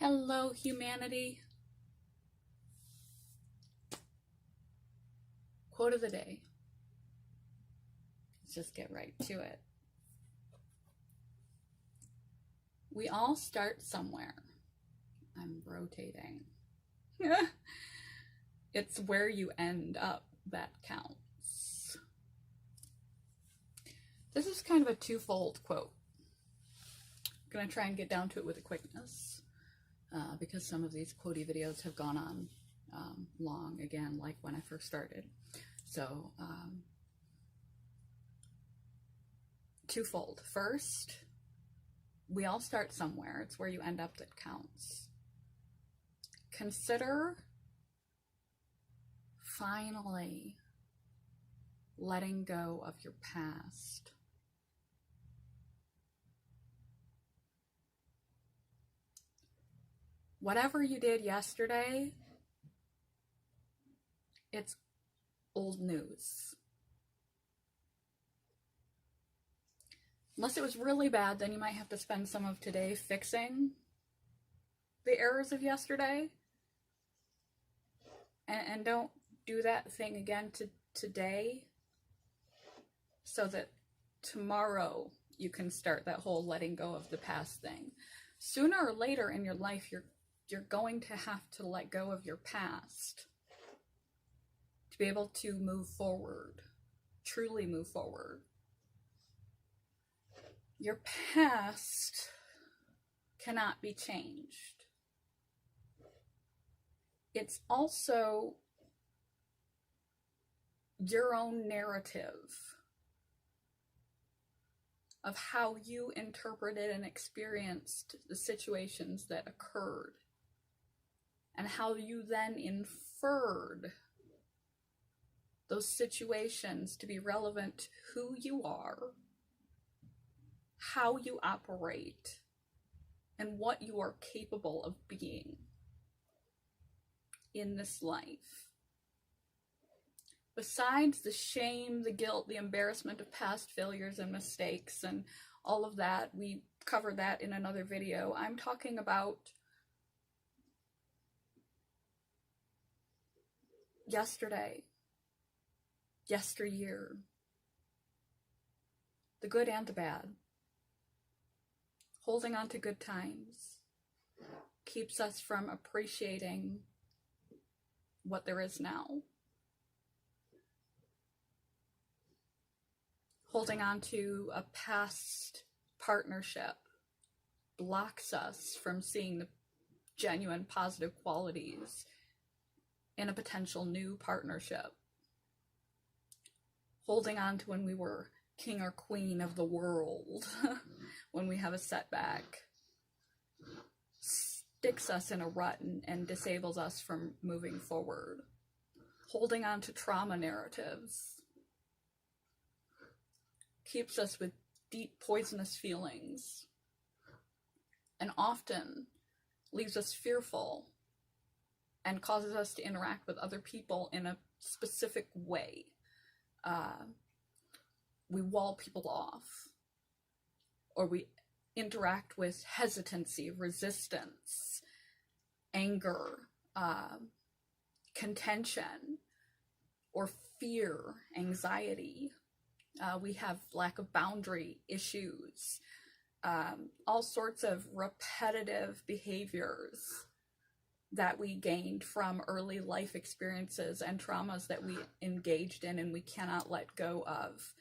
Hello, humanity. Quote of the day. Let's just get right to it. We all start somewhere. I'm rotating. It's where you end up that counts. This is kind of a twofold quote. I'm going to try and get down to it with a quickness because some of these quotey videos have gone on long, again, like when I first started. So, twofold. First, we all start somewhere. It's where you end up that counts. Consider finally letting go of your past. Whatever you did yesterday, it's old news. Unless it was really bad, then you might have to spend some of today fixing the errors of yesterday. And don't do that thing again today so that tomorrow you can start that whole letting go of the past thing. Sooner or later in your life, you're going to have to let go of your past to be able to move forward, truly move forward. Your past cannot be changed. It's also your own narrative of how you interpreted and experienced the situations that occurred, and how you then inferred those situations to be relevant to who you are, how you operate, and what you are capable of being in this life. Besides the shame, the guilt, the embarrassment of past failures and mistakes and all of that, we covered that in another video. I'm talking about yesterday, yesteryear, the good and the bad. Holding on to good times keeps us from appreciating what there is now. Holding on to a past partnership blocks us from seeing the genuine positive qualities in a potential new partnership. Holding on to when we were king or queen of the world, when we have a setback, sticks us in a rut and disables us from moving forward. Holding on to trauma narratives keeps us with deep poisonous feelings and often leaves us fearful and causes us to interact with other people in a specific way. We wall people off, or we interact with hesitancy, resistance, anger, contention, or fear, anxiety. We have lack of boundary issues, all sorts of repetitive behaviors that we gained from early life experiences and traumas that we engaged in and we cannot let go of.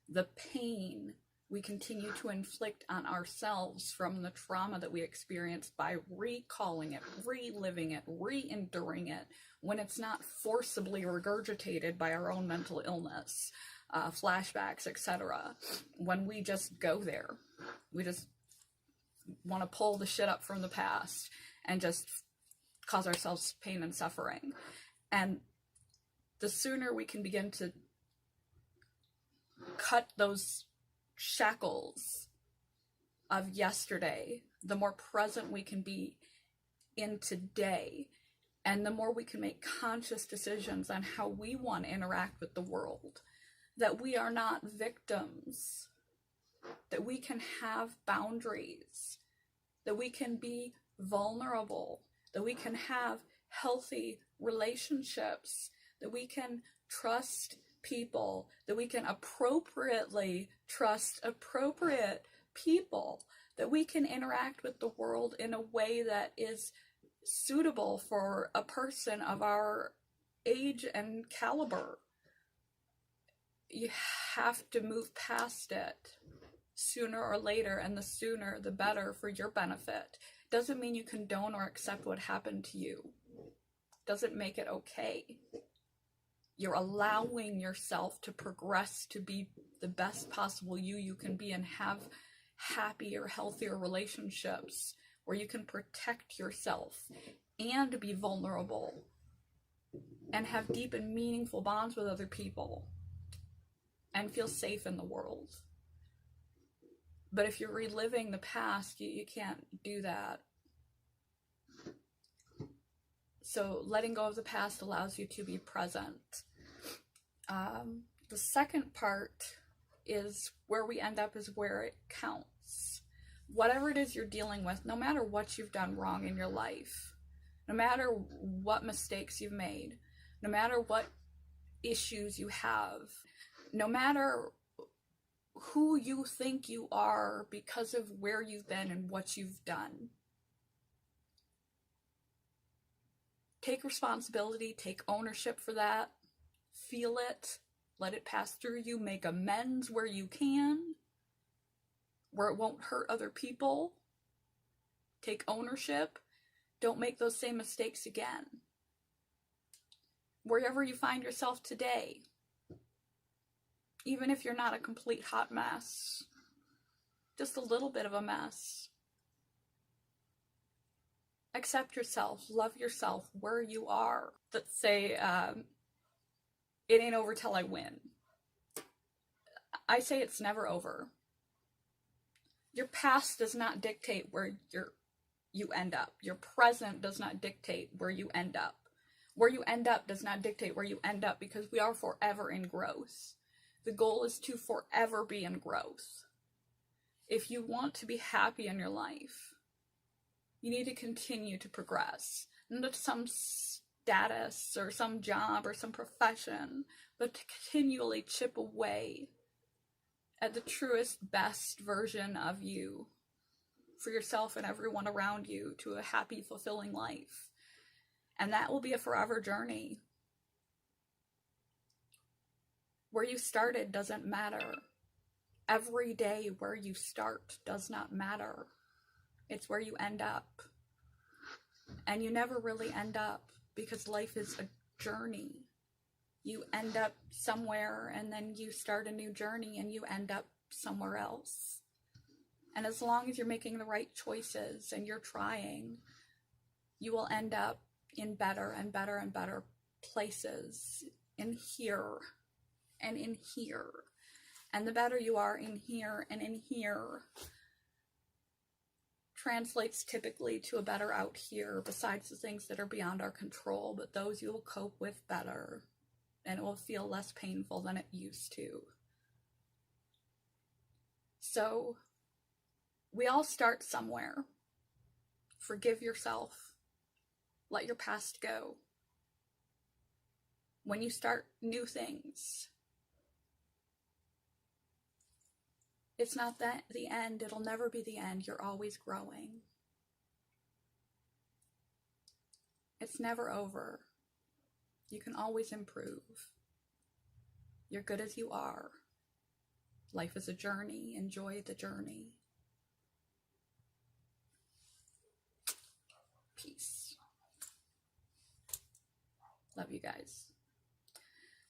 The pain we continue to inflict on ourselves from the trauma that we experienced by recalling it, reliving it, re-enduring it, when it's not forcibly regurgitated by our own mental illness, flashbacks, etc. When we just go there, we just want to pull the shit up from the past and just cause ourselves pain and suffering. And the sooner we can begin to cut those shackles of yesterday, the more present we can be in today, and the more we can make conscious decisions on how we want to interact with the world, that we are not victims, that we can have boundaries, that we can be vulnerable, that we can have healthy relationships, that we can trust people, that we can appropriately trust appropriate people, that we can interact with the world in a way that is suitable for a person of our age and caliber. You have to move past it sooner or later, and the sooner the better for your benefit. Doesn't mean you condone or accept what happened to you. Doesn't make it okay. You're allowing yourself to progress to be the best possible you can be, and have happier, healthier relationships where you can protect yourself and be vulnerable and have deep and meaningful bonds with other people and feel safe in the world. But if you're reliving the past, you can't do that. So letting go of the past allows you to be present. The second part is where we end up is where it counts. Whatever it is you're dealing with, no matter what you've done wrong in your life, no matter what mistakes you've made, no matter what issues you have, no matter who you think you are because of where you've been and what you've done, take responsibility, take ownership for that, feel it, let it pass through you, make amends where you can, where it won't hurt other people. Take ownership. Don't make those same mistakes again. Wherever you find yourself today, even if you're not a complete hot mess, just a little bit of a mess, accept yourself, love yourself where you are. Let's say, it ain't over till I win. I say it's never over. Your past does not dictate where you end up. Your present does not dictate where you end up. Where you end up does not dictate where you end up, because we are forever in growth. The goal is to forever be in growth. If you want to be happy in your life, you need to continue to progress. Not some status or some job or some profession, but to continually chip away at the truest, best version of you for yourself and everyone around you, to a happy, fulfilling life. And that will be a forever journey. Where you started doesn't matter. Every day where you start does not matter. It's where you end up. And you never really end up, because life is a journey. You end up somewhere, and then you start a new journey, and you end up somewhere else. And as long as you're making the right choices and you're trying, you will end up in better and better and better places, in here and in here. And the better you are in here and in here translates typically to a better out here, besides the things that are beyond our control, but those you will cope with better, and it will feel less painful than it used to. So we all start somewhere. Forgive yourself. Let your past go. When you start new things, it's not that the end. It'll never be the end. You're always growing. It's never over. You can always improve. You're good as you are. Life is a journey. Enjoy the journey. Peace. Love you guys.